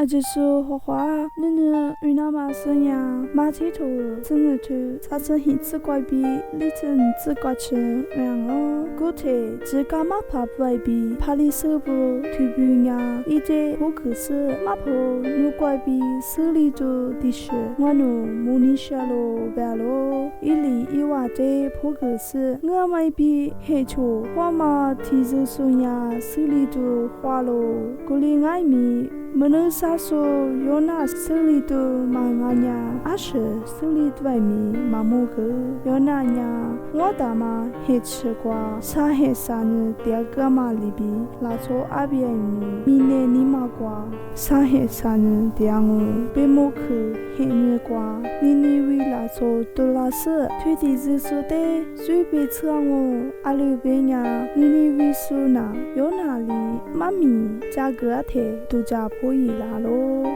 阿就是花花，你与那马生呀，马起头，真的头，查成一次怪比，里程自挂车，然后古铁，自家马爬怪比，爬里手部，腿部呀，一节不可是马坡，牛怪比，手里做的是，我努模拟下路白路，一里一瓦的不可是，我买比黑球，花马提着送呀，手里做花路，古里爱米。Menurut sasu Yona selitu manganya ashe selitu mi mamuke Yona nya ngodama hechekwa sahe sanu diagama libi laso abiani mine nimakwa sahe sanu diangu bemuke henekwa niniwi laso tulase tuti zisude suibe changu alubenya niniwi suna Yona li mami jagate tuja不依拉喽，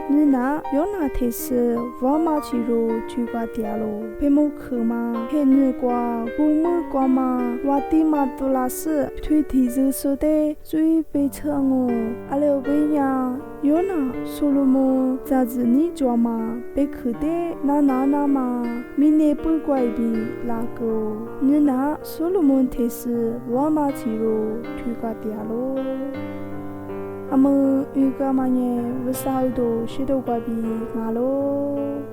你那有那天是我马去路去挂掉喽，别木去嘛，黑日挂古木挂嘛，我的马多拉是推提着说的最悲惨哦，阿廖贝呀，有那所罗门咋子你做嘛，别去的那嘛，明年不怪比拉个，你那所罗门天是我马去路去挂掉喽。阿么，有个嘛呢，不少都许多怪比，俺喽。